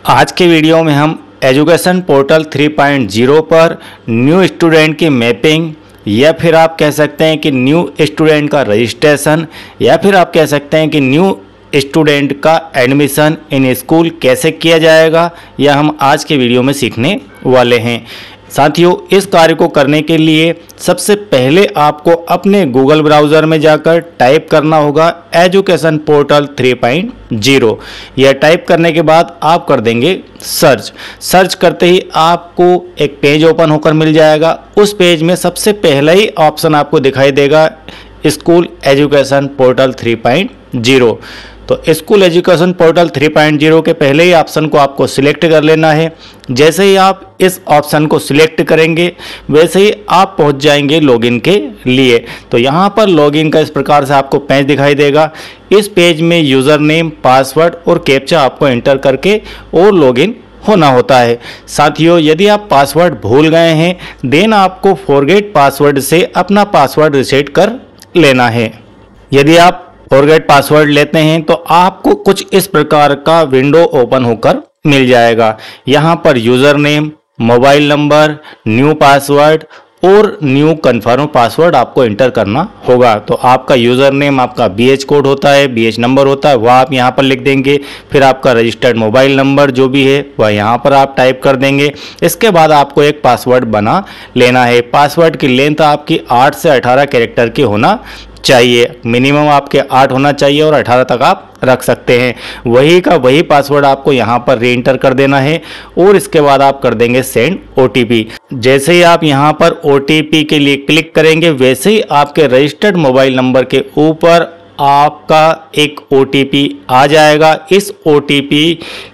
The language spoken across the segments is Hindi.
आज के वीडियो में हम एजुकेशन पोर्टल 3.0 पर न्यू स्टूडेंट की मैपिंग या फिर आप कह सकते हैं कि न्यू स्टूडेंट का रजिस्ट्रेशन या फिर आप कह सकते हैं कि न्यू स्टूडेंट का एडमिशन इन स्कूल कैसे किया जाएगा यह हम आज के वीडियो में सीखने वाले हैं। साथियों, इस कार्य को करने के लिए सबसे पहले आपको अपने गूगल ब्राउज़र में जाकर टाइप करना होगा एजुकेशन पोर्टल 3.0। यह टाइप करने के बाद आप कर देंगे सर्च करते ही आपको एक पेज ओपन होकर मिल जाएगा। उस पेज में सबसे पहला ही ऑप्शन आपको दिखाई देगा स्कूल एजुकेशन पोर्टल 3.0। तो स्कूल एजुकेशन पोर्टल 3.0 के पहले ही ऑप्शन को आपको सिलेक्ट कर लेना है। जैसे ही आप इस ऑप्शन को सिलेक्ट करेंगे वैसे ही आप पहुंच जाएंगे लॉगिन के लिए। तो यहां पर लॉगिन का इस प्रकार से आपको पेज दिखाई देगा। इस पेज में यूज़र नेम, पासवर्ड और कैप्चा आपको एंटर करके और लॉगिन होना होता है। साथियों, यदि आप पासवर्ड भूल गए हैं देन आपको फॉरगेट पासवर्ड से अपना पासवर्ड रीसेट कर लेना है। यदि आप फॉरगेट पासवर्ड लेते हैं तो आपको कुछ इस प्रकार का विंडो ओपन होकर मिल जाएगा। यहाँ पर user name, mobile number, new password और न्यू कन्फर्म पासवर्ड आपको एंटर करना होगा। तो आपका यूज़र नेम आपका BH कोड होता है, BH नंबर होता है, वह आप यहाँ पर लिख देंगे। फिर आपका रजिस्टर्ड मोबाइल नंबर जो भी है वह यहाँ पर आप टाइप कर देंगे। इसके बाद आपको एक पासवर्ड बना लेना है। पासवर्ड की लेंथ आपकी 8 से 18 कैरेक्टर की होना चाहिए। मिनिमम आपके 8 होना चाहिए और 18 तक आप रख सकते हैं। वही का वही पासवर्ड आपको यहाँ पर री एंटर कर देना है और इसके बाद आप कर देंगे सेंड OTP। जैसे ही आप यहाँ पर OTP के लिए क्लिक करेंगे वैसे ही आपके रजिस्टर्ड मोबाइल नंबर के ऊपर आपका एक OTP आ जाएगा। इस OTP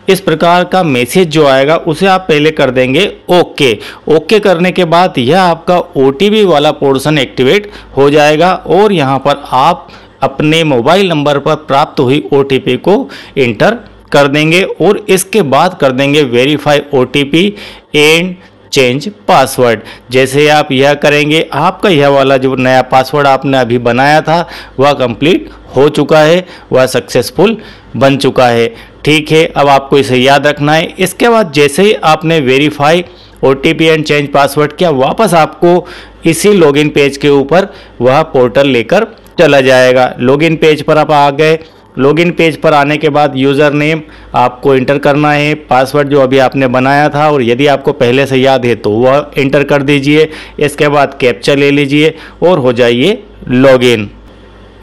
इस प्रकार का मैसेज जो आएगा उसे आप पहले कर देंगे ओके करने के बाद यह आपका OTP वाला पोर्शन एक्टिवेट हो जाएगा और यहाँ पर आप अपने मोबाइल नंबर पर प्राप्त हुई OTP को इंटर कर देंगे और इसके बाद कर देंगे verify OTP and change password. जैसे आप यह करेंगे आपका यह वाला जो नया पासवर्ड आपने अभी बनाया था वह कंप्लीट हो चुका है, वह सक्सेसफुल बन चुका है। ठीक है, अब आपको इसे याद रखना है। इसके बाद जैसे ही आपने verify OTP and change password किया वापस आपको इसी लॉगिन पेज के ऊपर वह पोर्टल लेकर चला जाएगा। लॉगिन पेज पर आप आ गए। लॉगिन पेज पर आने के बाद यूज़र नेम आपको इंटर करना है, पासवर्ड जो अभी आपने बनाया था और यदि आपको पहले से याद है तो वह इंटर कर दीजिए। इसके बाद कैप्चा ले लीजिए और हो जाइए लॉगिन।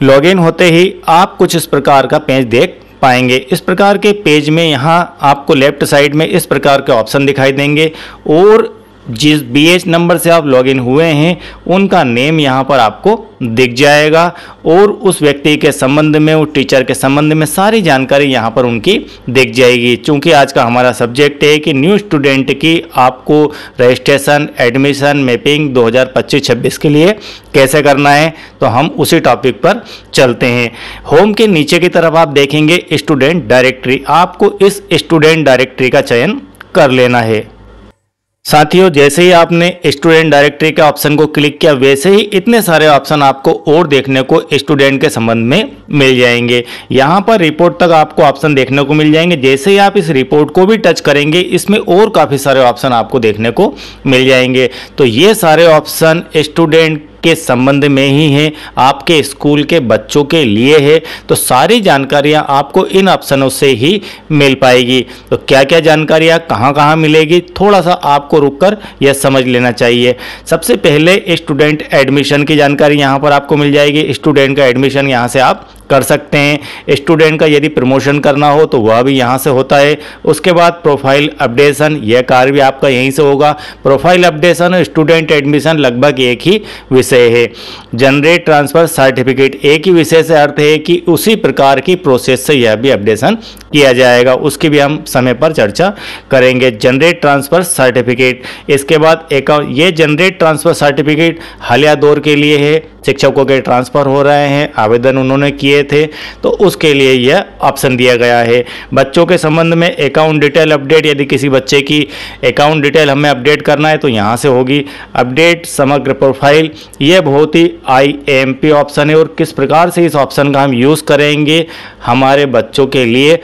लॉगिन होते ही आप कुछ इस प्रकार का पेज देख पाएंगे। इस प्रकार के पेज में यहाँ आपको लेफ्ट साइड में इस प्रकार के ऑप्शन दिखाई देंगे और जिस BH नंबर से आप लॉगिन हुए हैं उनका नेम यहाँ पर आपको दिख जाएगा और उस व्यक्ति के संबंध में, उस टीचर के संबंध में सारी जानकारी यहाँ पर उनकी दिख जाएगी। चूँकि आज का हमारा सब्जेक्ट है कि न्यू स्टूडेंट की आपको रजिस्ट्रेशन, एडमिशन, मैपिंग 2025-26 के लिए कैसे करना है तो हम उसी टॉपिक पर चलते हैं। होम के नीचे की तरफ आप देखेंगे स्टूडेंट डायरेक्टरी। आपको इस स्टूडेंट डायरेक्टरी का चयन कर लेना है। साथियों, जैसे ही आपने स्टूडेंट डायरेक्टरी के ऑप्शन को क्लिक किया वैसे ही इतने सारे ऑप्शन आपको और देखने को स्टूडेंट के संबंध में मिल जाएंगे। यहाँ पर रिपोर्ट तक आपको ऑप्शन देखने को मिल जाएंगे। जैसे ही आप इस रिपोर्ट को भी टच करेंगे इसमें और काफ़ी सारे ऑप्शन आपको देखने को मिल जाएंगे। तो ये सारे ऑप्शन स्टूडेंट के संबंध में ही है, आपके स्कूल के बच्चों के लिए है। तो सारी जानकारियां आपको इन ऑप्शनों से ही मिल पाएगी। तो क्या क्या जानकारियां कहां कहां मिलेगी थोड़ा सा आपको रुककर यह समझ लेना चाहिए। सबसे पहले स्टूडेंट एडमिशन की जानकारी यहां पर आपको मिल जाएगी। स्टूडेंट का एडमिशन यहां से आप कर सकते हैं। स्टूडेंट का यदि प्रमोशन करना हो तो वह भी यहाँ से होता है। उसके बाद प्रोफाइल अपडेशन, यह कार्य भी आपका यहीं से होगा। प्रोफाइल अपडेशन और स्टूडेंट एडमिशन लगभग एक ही विषय है। जनरेट ट्रांसफ़र सर्टिफिकेट एक ही विषय से अर्थ है कि उसी प्रकार की प्रोसेस से यह भी अपडेशन किया जाएगा, उसकी भी हम समय पर चर्चा करेंगे। जनरेट ट्रांसफ़र सर्टिफिकेट, इसके बाद ये जनरेट ट्रांसफ़र सर्टिफिकेट हालिया दौर के लिए है। शिक्षकों के ट्रांसफ़र हो रहे हैं, आवेदन उन्होंने किए थे तो उसके लिए यह ऑप्शन दिया गया है। बच्चों के संबंध में अकाउंट डिटेल अपडेट, यदि किसी बच्चे की अकाउंट डिटेल हमें अपडेट करना है तो यहाँ से होगी। अपडेट समग्र प्रोफाइल, यह बहुत ही IMP ऑप्शन है और किस प्रकार से इस ऑप्शन का हम यूज़ करेंगे हमारे बच्चों के लिए,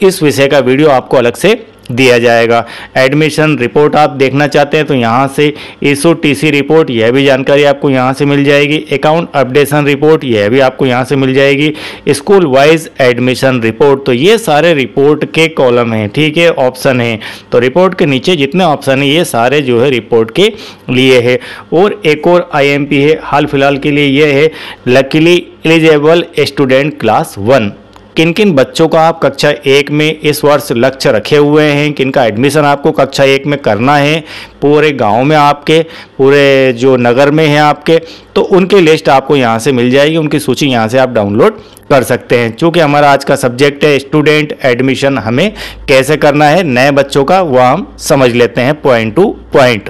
इस विषय का वीडियो आपको अलग से दिया जाएगा। एडमिशन रिपोर्ट आप देखना चाहते हैं तो यहाँ से इशू टीसी रिपोर्ट, यह भी जानकारी आपको यहाँ से मिल जाएगी। अकाउंट अपडेशन रिपोर्ट, यह भी आपको यहाँ से मिल जाएगी। स्कूल वाइज एडमिशन रिपोर्ट, तो ये सारे रिपोर्ट के कॉलम हैं, ठीक है, ऑप्शन हैं। तो रिपोर्ट के नीचे जितने ऑप्शन हैं ये सारे जो है रिपोर्ट के लिए है। और एक और IMP है हाल फिलहाल के लिए, ये है लकीली एलिजिबल स्टूडेंट क्लास 1। किन किन बच्चों का आप कक्षा 1 में इस वर्ष लक्ष्य रखे हुए हैं, किनका एडमिशन आपको कक्षा 1 में करना है, पूरे गांव में आपके, पूरे जो नगर में है आपके, तो उनकी लिस्ट आपको यहां से मिल जाएगी, उनकी सूची यहां से आप डाउनलोड कर सकते हैं। चूँकि हमारा आज का सब्जेक्ट है स्टूडेंट एडमिशन, हमें कैसे करना है नए बच्चों का, वह हम समझ लेते हैं पॉइंट टू पॉइंट।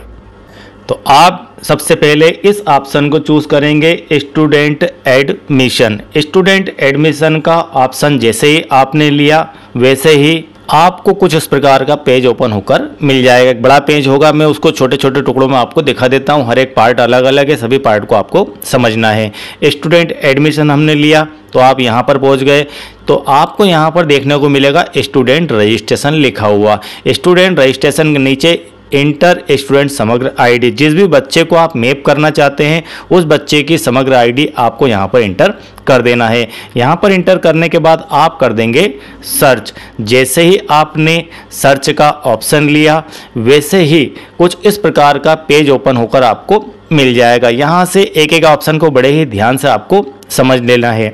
तो आप सबसे पहले इस ऑप्शन को चूज करेंगे स्टूडेंट एडमिशन। स्टूडेंट एडमिशन का ऑप्शन जैसे ही आपने लिया वैसे ही आपको कुछ इस प्रकार का पेज ओपन होकर मिल जाएगा। एक बड़ा पेज होगा, मैं उसको छोटे छोटे टुकड़ों में आपको दिखा देता हूं, हर एक पार्ट अलग अलग है, सभी पार्ट को आपको समझना है। स्टूडेंट एडमिशन हमने लिया तो आप यहां पर पहुंच गए, तो आपको यहां पर देखने को मिलेगा स्टूडेंट रजिस्ट्रेशन लिखा हुआ। स्टूडेंट रजिस्ट्रेशन के नीचे इंटर स्टूडेंट समग्र आईडी, जिस भी बच्चे को आप मैप करना चाहते हैं उस बच्चे की समग्र आईडी आपको यहाँ पर इंटर कर देना है। यहाँ पर इंटर करने के बाद आप कर देंगे सर्च। जैसे ही आपने सर्च का ऑप्शन लिया वैसे ही कुछ इस प्रकार का पेज ओपन होकर आपको मिल जाएगा। यहाँ से एक एक ऑप्शन को बड़े ही ध्यान से आपको समझ लेना है।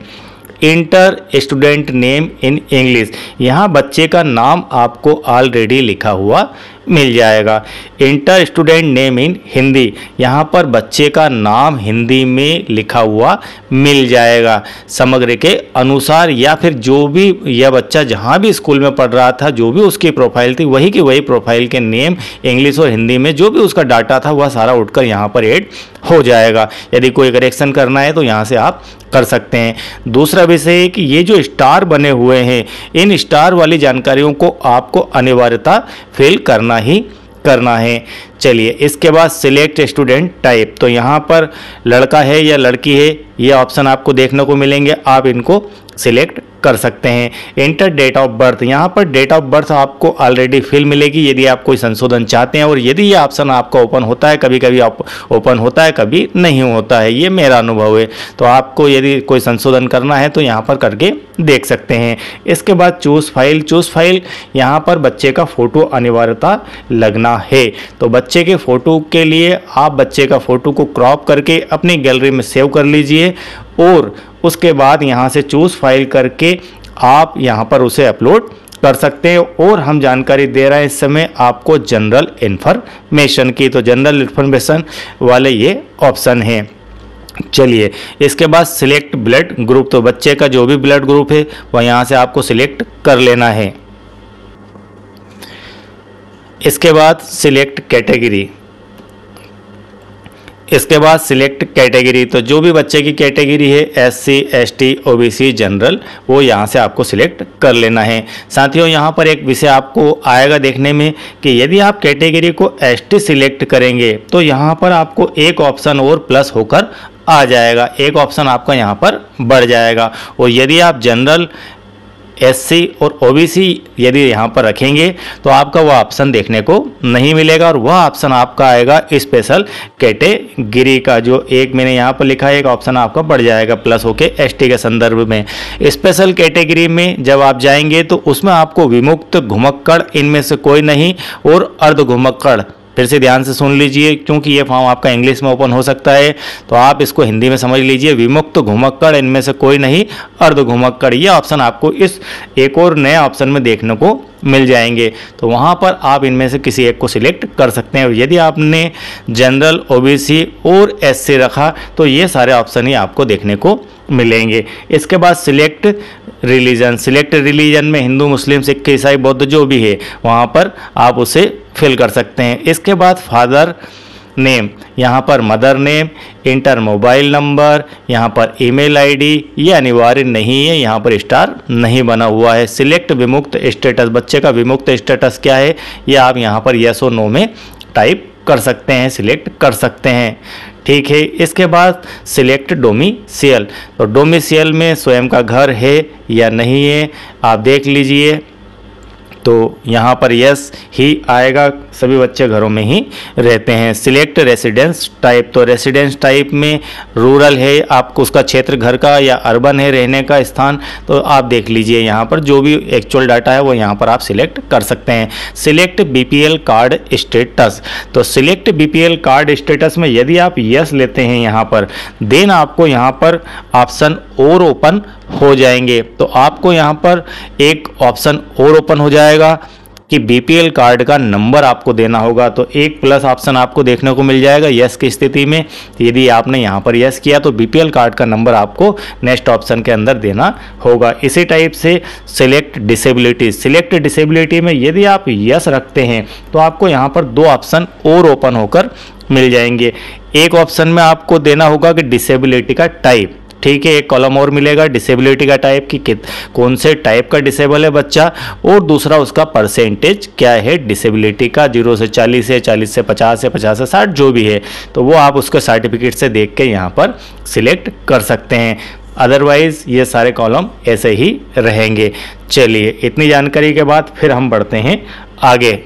Inter student name in English, यहाँ बच्चे का नाम आपको ऑलरेडी लिखा हुआ मिल जाएगा। Inter student name in Hindi, यहाँ पर बच्चे का नाम हिंदी में लिखा हुआ मिल जाएगा समग्र के अनुसार, या फिर जो भी यह बच्चा जहाँ भी स्कूल में पढ़ रहा था, जो भी उसकी प्रोफाइल थी वही की वही प्रोफाइल के नेम इंग्लिश और हिंदी में जो भी उसका डाटा था वह सारा उठकर यहाँ पर ऐड हो जाएगा। यदि कोई करेक्शन करना है तो यहाँ से आप कर सकते हैं। दूसरा विषय है कि ये जो स्टार बने हुए हैं, इन स्टार वाली जानकारियों को आपको अनिवार्यता फिल करना ही करना है। चलिए, इसके बाद सिलेक्ट स्टूडेंट टाइप, तो यहाँ पर लड़का है या लड़की है ये ऑप्शन आपको देखने को मिलेंगे, आप इनको सिलेक्ट कर सकते हैं। इंटर डेट ऑफ बर्थ, यहाँ पर डेट ऑफ बर्थ आपको ऑलरेडी फिल मिलेगी यदि आप कोई संशोधन चाहते हैं, और यदि ये ऑप्शन आपका ओपन होता है, कभी कभी ओपन होता है कभी नहीं होता है, ये मेरा अनुभव है। तो आपको यदि कोई संशोधन करना है तो यहाँ पर करके देख सकते हैं। इसके बाद चूज फाइल, यहाँ पर बच्चे का फोटो अनिवार्यता लगना है। तो बच्चे के फोटो के लिए आप बच्चे का फोटो को क्रॉप करके अपनी गैलरी में सेव कर लीजिए, और उसके बाद यहाँ से चूज फाइल करके आप यहाँ पर उसे अपलोड कर सकते हैं। और हम जानकारी दे रहे हैं इस समय आपको जनरल इन्फॉर्मेशन की, तो जनरल इन्फॉर्मेशन वाले ये ऑप्शन हैं। चलिए, इसके बाद सिलेक्ट ब्लड ग्रुप, तो बच्चे का जो भी ब्लड ग्रुप है वह यहाँ से आपको सिलेक्ट कर लेना है। इसके बाद सिलेक्ट कैटेगरी, इसके बाद सिलेक्ट कैटेगरी, तो जो भी बच्चे की कैटेगरी है SC ST OBC जनरल, वो यहाँ से आपको सिलेक्ट कर लेना है। साथियों, यहाँ पर एक विषय आपको आएगा देखने में कि यदि आप कैटेगरी को ST सिलेक्ट करेंगे तो यहाँ पर आपको एक ऑप्शन और प्लस होकर आ जाएगा, एक ऑप्शन आपका यहाँ पर बढ़ जाएगा। और यदि आप जनरल SC और OBC यदि यहाँ पर रखेंगे तो आपका वह ऑप्शन देखने को नहीं मिलेगा, और वह ऑप्शन आपका आएगा स्पेशल कैटेगरी का, जो एक मैंने यहाँ पर लिखा है, एक ऑप्शन आपका बढ़ जाएगा प्लस होके ST के संदर्भ में। स्पेशल कैटेगरी में जब आप जाएंगे तो उसमें आपको विमुक्त, घुमक्कड़ इनमें से कोई नहीं, और अर्ध घुमक्कड़, फिर से ध्यान से सुन लीजिए क्योंकि ये फॉर्म आपका इंग्लिश में ओपन हो सकता है, तो आप इसको हिंदी में समझ लीजिए। विमुक्त, घुमक्कड़ इनमें से कोई नहीं, अर्ध घुमक्कड़, ये ऑप्शन आपको इस एक और नए ऑप्शन में देखने को मिल जाएंगे। तो वहाँ पर आप इनमें से किसी एक को सिलेक्ट कर सकते हैं। यदि आपने जनरल, OBC और SC रखा तो ये सारे ऑप्शन ही आपको देखने को मिलेंगे। इसके बाद सिलेक्ट रिलीजन में हिंदू, मुस्लिम, सिख, ईसाई, बौद्ध जो भी है वहाँ पर आप उसे फिल कर सकते हैं। इसके बाद फादर नेम, यहाँ पर mother name, inter mobile number, यहाँ पर ईमेल आईडी, ये अनिवार्य नहीं है, यहाँ पर स्टार नहीं बना हुआ है। सिलेक्ट विमुक्त स्टेटस, बच्चे का विमुक्त स्टेटस क्या है ये आप यहाँ पर यस और नो में टाइप कर सकते हैं, सिलेक्ट कर सकते हैं। ठीक है, इसके बाद सिलेक्ट डोमिसाइल, तो डोमिसाइल में स्वयं का घर है या नहीं है आप देख लीजिए। तो यहाँ पर यस ही आएगा, सभी बच्चे घरों में ही रहते हैं। सिलेक्ट रेसिडेंस टाइप, तो रेसिडेंस टाइप में रूरल है आपको उसका क्षेत्र घर का या अर्बन है रहने का स्थान, तो आप देख लीजिए यहाँ पर जो भी एक्चुअल डाटा है वो यहाँ पर आप सिलेक्ट कर सकते हैं। सिलेक्ट बीपीएल कार्ड स्टेटस, तो सिलेक्ट बीपीएल कार्ड स्टेटस में यदि आप यस लेते हैं यहाँ पर, देन आपको यहाँ पर ऑप्शन और ओपन हो जाएंगे। तो आपको यहाँ पर एक ऑप्शन और ओपन हो जाएगा कि बीपीएल कार्ड का नंबर आपको देना होगा, तो एक प्लस ऑप्शन आपको देखने को मिल जाएगा यस की स्थिति में। यदि आपने यहाँ पर यस किया तो बीपीएल कार्ड का नंबर आपको नेक्स्ट ऑप्शन के अंदर देना होगा। इसी टाइप से सिलेक्ट डिसेबिलिटी, सिलेक्ट डिसेबिलिटी में यदि आप यस रखते हैं तो आपको यहाँ पर दो ऑप्शन और ओपन होकर मिल जाएंगे। एक ऑप्शन में आपको देना होगा कि डिसेबिलिटी का टाइप, ठीक है, एक कॉलम और मिलेगा डिसेबिलिटी का टाइप कि कौन से टाइप का डिसेबल है बच्चा, और दूसरा उसका परसेंटेज क्या है डिसेबिलिटी का, 0 से 40 है, 40 से 50 है, 50 से 60 जो भी है, तो वो आप उसके सर्टिफिकेट से देख के यहाँ पर सिलेक्ट कर सकते हैं। अदरवाइज ये सारे कॉलम ऐसे ही रहेंगे। चलिए इतनी जानकारी के बाद फिर हम बढ़ते हैं आगे।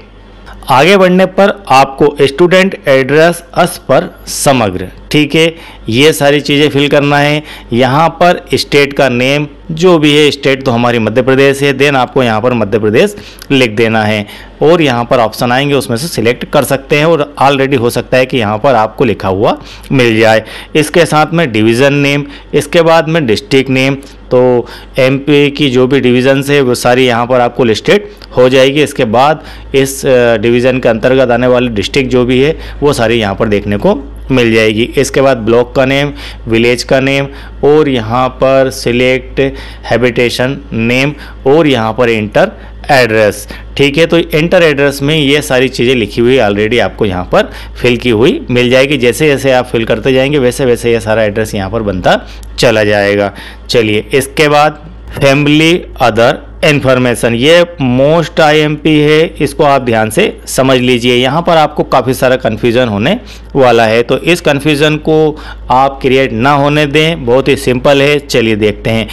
आगे बढ़ने पर आपको स्टूडेंट एड्रेस पर समग्र, ठीक है, ये सारी चीज़ें फिल करना है। यहाँ पर स्टेट का नेम जो भी है, स्टेट तो हमारी मध्य प्रदेश है, देन आपको यहाँ पर मध्य प्रदेश लिख देना है और यहाँ पर ऑप्शन आएंगे उसमें से सिलेक्ट कर सकते हैं, और ऑलरेडी हो सकता है कि यहाँ पर आपको लिखा हुआ मिल जाए। इसके साथ में डिवीज़न नेम, इसके बाद में डिस्ट्रिक्ट नेम, तो एमपी की जो भी डिवीज़न्स है वो सारी यहाँ पर आपको लिस्टेड हो जाएगी। इसके बाद इस डिवीज़न के अंतर्गत आने वाली डिस्ट्रिक्ट जो भी है वो सारी यहाँ पर देखने को मिल जाएगी। इसके बाद ब्लॉक का नेम, विलेज का नेम, और यहाँ पर सिलेक्ट हैबिटेशन नेम, और यहाँ पर इंटर एड्रेस, ठीक है। तो इंटर एड्रेस में ये सारी चीज़ें लिखी हुई ऑलरेडी आपको यहाँ पर फिल की हुई मिल जाएगी। जैसे जैसे आप फिल करते जाएंगे वैसे वैसे ये सारा एड्रेस यहाँ पर बनता चला जाएगा। चलिए इसके बाद फैमिली अदर इन्फॉर्मेशन, ये मोस्ट आईएमपी है, इसको आप ध्यान से समझ लीजिए। यहाँ पर आपको काफ़ी सारा कन्फ्यूज़न होने वाला है, तो इस कन्फ्यूज़न को आप क्रिएट ना होने दें, बहुत ही सिंपल है। चलिए देखते हैं।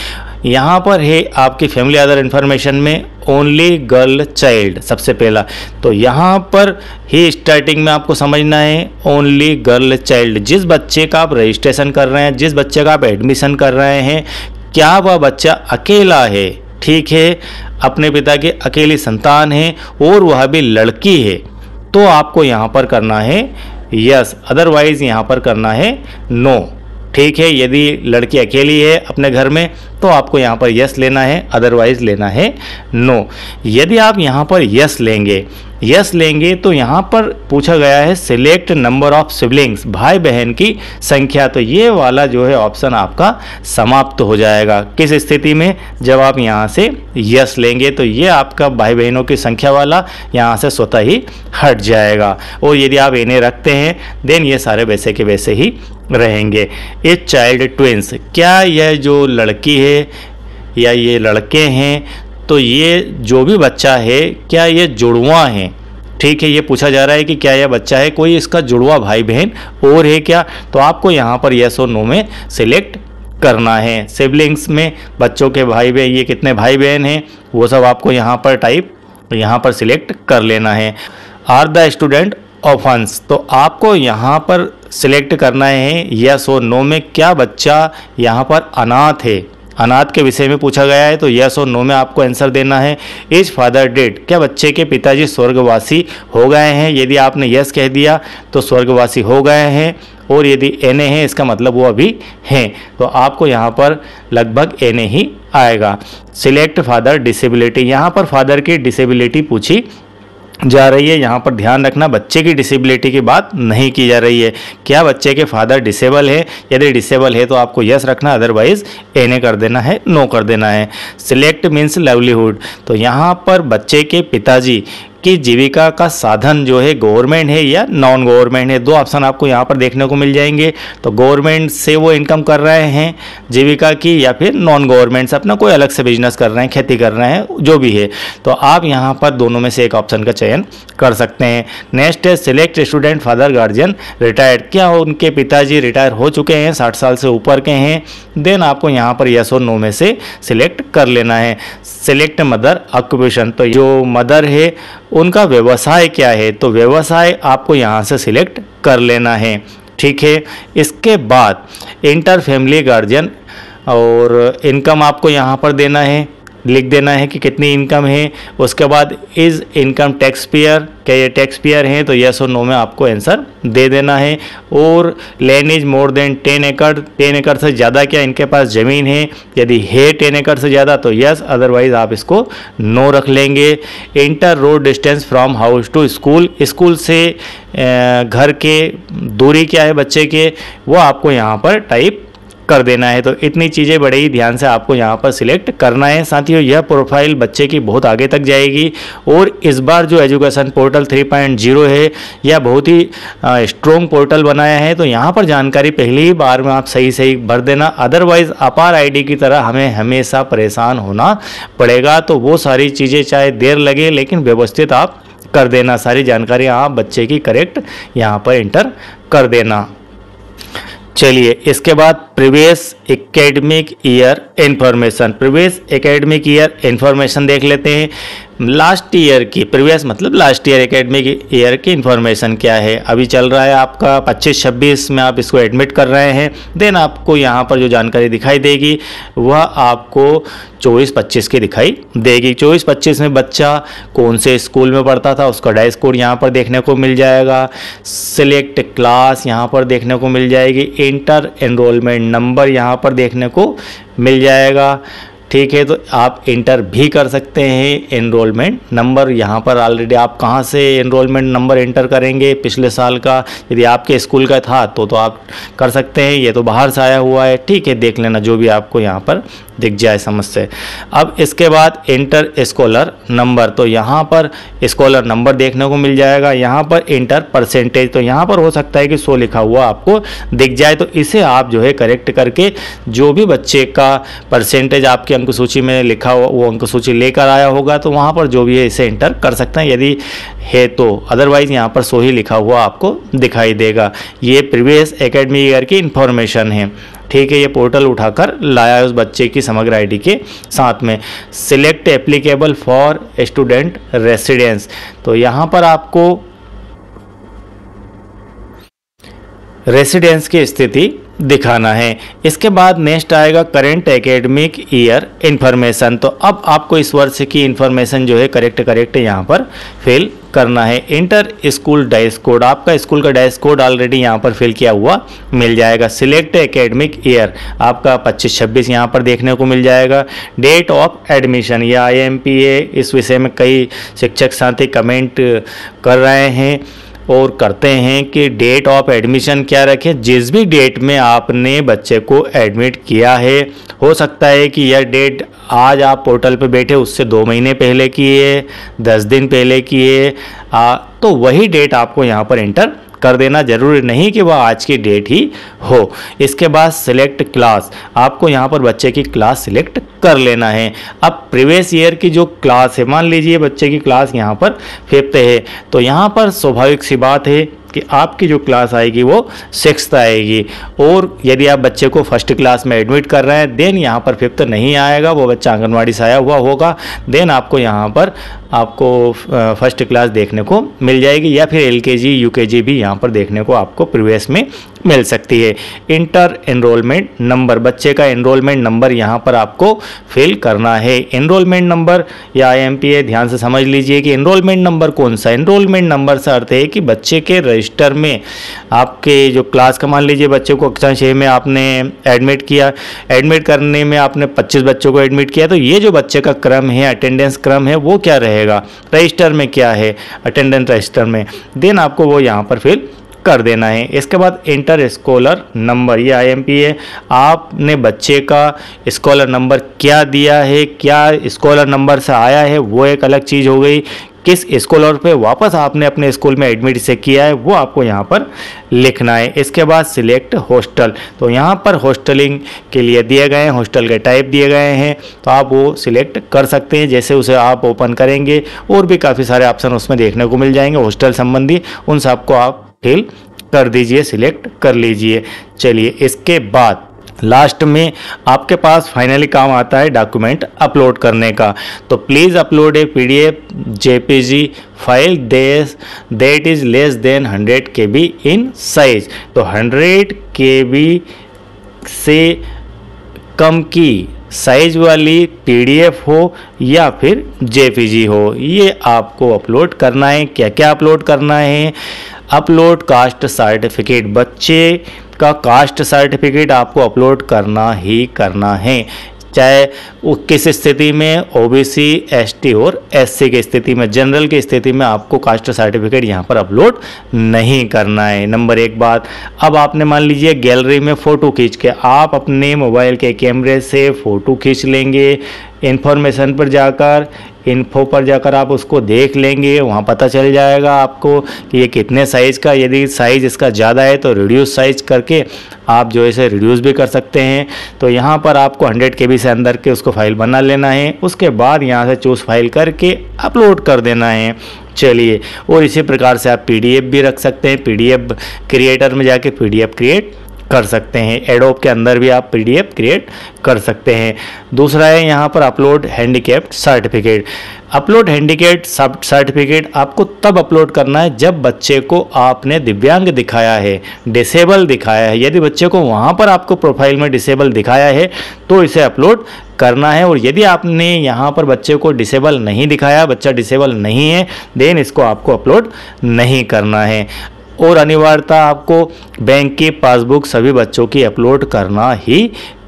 यहाँ पर है आपकी फैमिली अदर इन्फॉर्मेशन में ओनली गर्ल चाइल्ड सबसे पहला, तो यहाँ पर ही स्टार्टिंग में आपको समझना है ओनली गर्ल चाइल्ड, जिस बच्चे का आप रजिस्ट्रेशन कर रहे हैं, जिस बच्चे का आप एडमिशन कर रहे हैं, क्या वह बच्चा अकेला है, ठीक है, अपने पिता की अकेली संतान है और वह भी लड़की है, तो आपको यहाँ पर करना है यस, अदरवाइज यहाँ पर करना है नो, ठीक है। यदि लड़की अकेली है अपने घर में तो आपको यहाँ पर यस लेना है, अदरवाइज लेना है नो। यदि आप यहाँ पर यस लेंगे तो यहाँ पर पूछा गया है सिलेक्ट नंबर ऑफ सिबलिंग्स, भाई बहन की संख्या, तो ये वाला जो है ऑप्शन आपका समाप्त हो जाएगा। किस स्थिति में? जब आप यहाँ से यस लेंगे तो ये आपका भाई बहनों की संख्या वाला यहाँ से स्वतः ही हट जाएगा, और यदि आप इन्हें रखते हैं देन ये सारे वैसे के वैसे ही रहेंगे। ये चाइल्ड ट्विंस, क्या यह जो लड़की है या ये लड़के हैं, तो ये जो भी बच्चा है क्या ये जुड़वा हैं, ठीक है। ये पूछा जा रहा है कि क्या यह बच्चा है कोई इसका जुड़वा भाई बहन और है क्या, तो आपको यहाँ पर यस और नो में सिलेक्ट करना है। सिबलिंग्स में बच्चों के भाई बहन, ये कितने भाई बहन हैं वो सब आपको यहाँ पर टाइप यहाँ पर सिलेक्ट कर लेना है। आर द स्टूडेंट ऑफेंस, तो आपको यहाँ पर सिलेक्ट करना है यस और नो में, क्या बच्चा यहाँ पर अनाथ है, अनाथ के विषय में पूछा गया है, तो यस और नो में आपको आंसर देना है। इज फादर डेड, क्या बच्चे के पिताजी स्वर्गवासी हो गए हैं, यदि आपने यस कह दिया तो स्वर्गवासी हो गए हैं, और यदि एने है इसका मतलब वो अभी हैं, तो आपको यहाँ पर लगभग एने ही आएगा। सिलेक्ट फादर डिसेबिलिटी, यहाँ पर फादर की डिसेबिलिटी पूछी जा रही है, यहाँ पर ध्यान रखना बच्चे की डिसेबिलिटी की बात नहीं की जा रही है। क्या बच्चे के फादर डिसेबल है, यदि डिसेबल है तो आपको यस रखना, अदरवाइज एने कर देना है, नो कर देना है। सिलेक्ट मीन्स लाइवलीहुड, तो यहाँ पर बच्चे के पिताजी कि जीविका का साधन जो है गवर्नमेंट है या नॉन गवर्नमेंट है। दो ऑप्शन आपको यहाँ पर देखने को मिल जाएंगे। तो गवर्नमेंट से वो इनकम कर रहे हैं जीविका की, या फिर नॉन गवर्नमेंट से अपना कोई अलग से बिजनेस कर रहे हैं, खेती कर रहे हैं, जो भी है। तो आप यहाँ पर दोनों में से एक ऑप्शन का चयन कर सकते हैं। नेक्स्ट है select student father guardian retired, क्या उनके पिताजी रिटायर हो चुके हैं, 60 साल से ऊपर के हैं। देन आपको यहाँ पर यस और नो में से सिलेक्ट कर लेना है। सिलेक्ट मदर ऑक्यूपेशन, तो जो मदर है उनका व्यवसाय क्या है, तो व्यवसाय आपको यहाँ से सिलेक्ट कर लेना है। ठीक है, इसके बाद इंटर फैमिली गार्जियन और इनकम आपको यहाँ पर देना है, लिख देना है कि कितनी इनकम है। उसके बाद इज़ इनकम टैक्स पेयर, क्या ये टैक्स पेयर हैं, तो यस और नो में आपको आंसर दे देना है। और लैंड इज मोर देन 10 एकड़, 10 एकड़ से ज़्यादा क्या इनके पास ज़मीन है, यदि है 10 एकड़ से ज़्यादा तो यस, अदरवाइज आप इसको नो रख लेंगे। Inter road distance from house to school, school से घर के दूरी क्या है बच्चे के, वो आपको यहाँ पर टाइप कर देना है। तो इतनी चीज़ें बड़े ही ध्यान से आपको यहाँ पर सिलेक्ट करना है। साथियों, यह प्रोफाइल बच्चे की बहुत आगे तक जाएगी और इस बार जो एजुकेशन पोर्टल 3.0 है यह बहुत ही स्ट्रॉन्ग पोर्टल बनाया है। तो यहाँ पर जानकारी पहली ही बार में आप सही भर देना, अदरवाइज अपार आईडी की तरह हमें हमेशा परेशान होना पड़ेगा। तो वो सारी चीज़ें चाहे देर लगे लेकिन व्यवस्थित आप कर देना, सारी जानकारी आप बच्चे की करेक्ट यहाँ पर एंटर कर देना। चलिए, इसके बाद previous academic year information, previous academic year information देख लेते हैं। लास्ट ईयर की, प्रीवियस मतलब लास्ट ईयर एकेडमिक ईयर की इन्फॉर्मेशन क्या है। अभी चल रहा है आपका 25-26 में आप इसको एडमिट कर रहे हैं। देन आपको यहाँ पर जो जानकारी दिखाई देगी वह आपको 24-25 की दिखाई देगी। 24-25 में बच्चा कौन से स्कूल में पढ़ता था उसका डैश कोड यहाँ पर देखने को मिल जाएगा। सिलेक्ट क्लास यहाँ पर देखने को मिल जाएगी। इंटर एनरोलमेंट नंबर यहाँ पर देखने को मिल जाएगा। ठीक है, तो आप इंटर भी कर सकते हैं एनरोलमेंट नंबर। यहाँ पर ऑलरेडी आप कहाँ से एनरोलमेंट नंबर एंटर करेंगे पिछले साल का, यदि आपके स्कूल का था तो आप कर सकते हैं। ये तो बाहर से आया हुआ है, ठीक है, देख लेना जो भी आपको यहाँ पर दिख जाए समझ से। अब इसके बाद इंटर स्कॉलर नंबर, तो यहाँ पर स्कॉलर नंबर देखने को मिल जाएगा। यहाँ पर इंटर परसेंटेज, तो यहाँ पर हो सकता है कि 100 लिखा हुआ आपको दिख जाए, तो इसे आप जो है करेक्ट करके जो भी बच्चे का परसेंटेज आपके अंक सूची में लिखा हुआ वो अंक सूची लेकर आया होगा तो वहाँ पर जो भी है इसे एंटर कर सकते हैं यदि है तो, अदरवाइज यहाँ पर 100 ही लिखा हुआ आपको दिखाई देगा। ये प्रीवियस एकेडमिक ईयर की इंफॉर्मेशन है। ठीक है, ये पोर्टल उठाकर लाया है उस बच्चे की समग्र आईडी के साथ में। Select applicable for student residence, तो यहाँ पर आपको रेसिडेंस की स्थिति दिखाना है। इसके बाद नेक्स्ट आएगा करेंट एकेडमिक ईयर इन्फॉर्मेशन, तो अब आपको इस वर्ष की इन्फॉर्मेशन जो है करेक्ट यहाँ पर फिल करना है। इंटर स्कूल डैश कोड, आपका स्कूल का डैश कोड ऑलरेडी यहाँ पर फिल किया हुआ मिल जाएगा। सिलेक्ट एकेडमिक ईयर आपका 25-26 यहाँ पर देखने को मिल जाएगा। डेट ऑफ एडमिशन या IMPA, इस विषय में कई शिक्षक साथी कमेंट कर रहे हैं और करते हैं कि डेट ऑफ एडमिशन क्या रखें। जिस भी डेट में आपने बच्चे को एडमिट किया है, हो सकता है कि यह डेट आज आप पोर्टल पे बैठे उससे 2 महीने पहले किए, 10 दिन पहले किए, तो वही डेट आपको यहाँ पर एंटर कर देना। जरूरी नहीं कि वह आज की डेट ही हो। इसके बाद सिलेक्ट क्लास, आपको यहाँ पर बच्चे की क्लास सिलेक्ट कर लेना है। अब प्रीवियस ईयर की जो क्लास है, मान लीजिए बच्चे की क्लास यहाँ पर 5th है, तो यहाँ पर स्वाभाविक सी बात है कि आपकी जो क्लास आएगी वो 6th आएगी। और यदि आप बच्चे को 1st क्लास में एडमिट कर रहे हैं, देन यहाँ पर 5th नहीं आएगा, वो बच्चा आंगनवाड़ी से आया हुआ होगा, देन आपको यहाँ पर आपको 1st क्लास देखने को मिल जाएगी, या फिर LKG UKG भी यहाँ पर देखने को आपको प्रीवियस में मिल सकती है। इंटर एनरोलमेंट नंबर, बच्चे का एनरोलमेंट नंबर यहाँ पर आपको फिल करना है। एनरोलमेंट नंबर या IMPA ध्यान से समझ लीजिए कि एनरोलमेंट नंबर कौन सा। एनरोलमेंट नंबर से अर्थ है कि बच्चे के रजिस्टर में आपके जो क्लास का, मान लीजिए बच्चे को कक्षा 6 में आपने एडमिट किया, एडमिट करने में आपने 25 बच्चों को एडमिट किया, तो ये जो बच्चे का क्रम है, अटेंडेंस क्रम है, वो क्या रहेगा, रजिस्टर में क्या है, अटेंडेंस रजिस्टर में, देन आपको वो यहाँ पर फिल कर देना है। इसके बाद इंटर स्कॉलर नंबर, ये IMPA, आपने बच्चे का स्कॉलर नंबर क्या दिया है, क्या स्कॉलर नंबर से आया है, वो एक अलग चीज़ हो गई। किस स्कॉलर पे वापस आपने अपने स्कूल में एडमिट इसे किया है वो आपको यहाँ पर लिखना है। इसके बाद सिलेक्ट हॉस्टल, तो यहाँ पर हॉस्टलिंग के लिए दिए गए हैं, हॉस्टल के टाइप दिए गए हैं, तो आप वो सिलेक्ट कर सकते हैं। जैसे उसे आप ओपन करेंगे और भी काफ़ी सारे ऑप्शन उसमें देखने को मिल जाएंगे हॉस्टल संबंधी, उन सबको आप फिल कर दीजिए, सिलेक्ट कर लीजिए। चलिए इसके बाद लास्ट में आपके पास फाइनली काम आता है डॉक्यूमेंट अपलोड करने का। तो please upload A PDF JPG file that is less than 100 KB in size. तो 100 KB से कम की साइज वाली PDF हो या फिर JPG हो, ये आपको अपलोड करना है। क्या क्या अपलोड करना है? अपलोड कास्ट सर्टिफिकेट, बच्चे का कास्ट सर्टिफिकेट आपको अपलोड करना ही करना है, चाहे वो किस स्थिति में, OBC ST और SC की स्थिति में। जनरल की स्थिति में आपको कास्ट सर्टिफिकेट यहाँ पर अपलोड नहीं करना है। नंबर 1 बात। अब आपने मान लीजिए गैलरी में फ़ोटो खींच के आप अपने मोबाइल के कैमरे से फ़ोटो खींच लेंगे, इन्फॉर्मेशन पर जाकर, इन्फो पर जाकर आप उसको देख लेंगे, वहाँ पता चल जाएगा आपको कि ये कितने साइज़ का। यदि साइज़ इसका ज़्यादा है तो रिड्यूस साइज़ करके आप जो है इसे रिड्यूस भी कर सकते हैं। तो यहाँ पर आपको 100 KB से अंदर के उसको फाइल बना लेना है, उसके बाद यहाँ से चूज़ फाइल करके अपलोड कर देना है। चलिए, और इसी प्रकार से आप PDF भी रख सकते हैं, PDF क्रिएटर में जाके PDF क्रिएट कर सकते हैं। एडोब के अंदर भी आप PDF क्रिएट कर सकते हैं। दूसरा है यहाँ पर upload handicapped certificate. Upload handicapped certificate आपको तब अपलोड करना है जब बच्चे को आपने दिव्यांग दिखाया है, डिसेबल दिखाया है। यदि बच्चे को वहाँ पर आपको प्रोफाइल में डिसेबल दिखाया है तो इसे अपलोड करना है। और यदि आपने यहाँ पर बच्चे को डिसेबल नहीं दिखाया, बच्चा डिसेबल नहीं है, देन इसको आपको अपलोड नहीं करना है। और अनिवार्यता आपको बैंक की पासबुक सभी बच्चों की अपलोड करना ही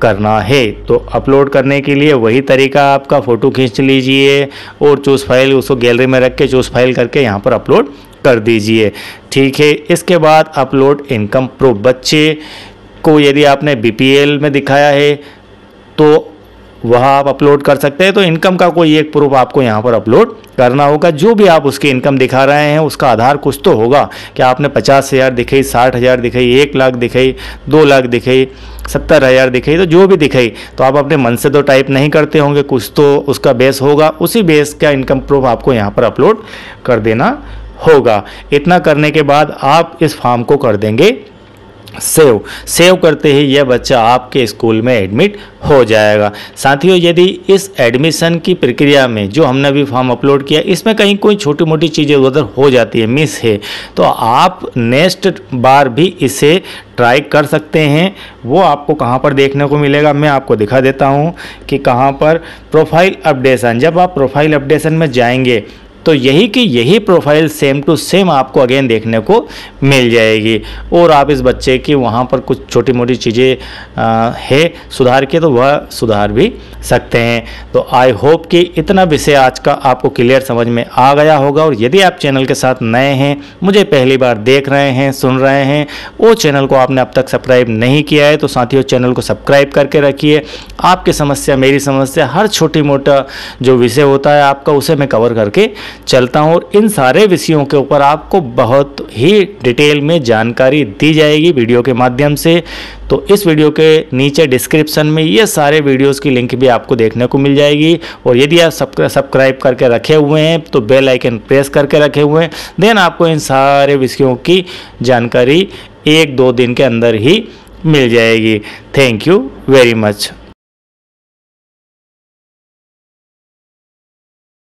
करना है। तो अपलोड करने के लिए वही तरीका, आपका फ़ोटो खींच लीजिए और चूज़ फाइल उसको गैलरी में रख के चूज़ फाइल करके यहाँ पर अपलोड कर दीजिए। ठीक है, इसके बाद अपलोड इनकम प्रूफ। बच्चे को यदि आपने BPL में दिखाया है तो वह आप अपलोड कर सकते हैं। तो इनकम का कोई एक प्रूफ आपको यहाँ पर अपलोड करना होगा। जो भी आप उसकी इनकम दिखा रहे हैं उसका आधार कुछ तो होगा कि आपने 50,000 दिखाई, 60,000 दिखाई, 1 लाख दिखाई, 2 लाख दिखाई, 70,000 दिखाई, तो जो भी दिखाई तो आप अपने मन से तो टाइप नहीं करते होंगे, कुछ तो उसका बेस होगा। उसी बेस का इनकम प्रूफ आपको यहाँ पर अपलोड कर देना होगा। इतना करने के बाद आप इस फॉर्म को कर देंगे सेव करते ही यह बच्चा आपके स्कूल में एडमिट हो जाएगा। साथियों, यदि इस एडमिशन की प्रक्रिया में जो हमने अभी फॉर्म अपलोड किया इसमें कहीं कोई छोटी मोटी चीज़ें उधर हो जाती है, मिस है, तो आप नेक्स्ट बार भी इसे ट्राई कर सकते हैं। वो आपको कहाँ पर देखने को मिलेगा, मैं आपको दिखा देता हूँ कि कहाँ पर। प्रोफाइल अपडेशन, जब आप प्रोफाइल अपडेशन में जाएंगे तो यही प्रोफाइल सेम टू सेम आपको अगेन देखने को मिल जाएगी। और आप इस बच्चे की वहाँ पर कुछ छोटी मोटी चीज़ें है सुधार के, तो वह सुधार भी सकते हैं। तो आई होप कि इतना विषय आज का आपको क्लियर समझ में आ गया होगा। और यदि आप चैनल के साथ नए हैं, मुझे पहली बार देख रहे हैं, सुन रहे हैं, वो चैनल को आपने अब तक सब्सक्राइब नहीं किया है तो साथियों चैनल को सब्सक्राइब करके रखिए। आपकी समस्या, मेरी समस्या, हर छोटी मोटा जो विषय होता है आपका, उसे मैं कवर करके चलता हूँ। और इन सारे विषयों के ऊपर आपको बहुत ही डिटेल में जानकारी दी जाएगी वीडियो के माध्यम से। तो इस वीडियो के नीचे डिस्क्रिप्शन में ये सारे वीडियोस की लिंक भी आपको देखने को मिल जाएगी। और यदि आप सब्सक्राइब करके रखे हुए हैं तो बेल आइकन प्रेस करके रखे हुए हैं, देन आपको इन सारे विषयों की जानकारी 1-2 दिन के अंदर ही मिल जाएगी। Thank you very much.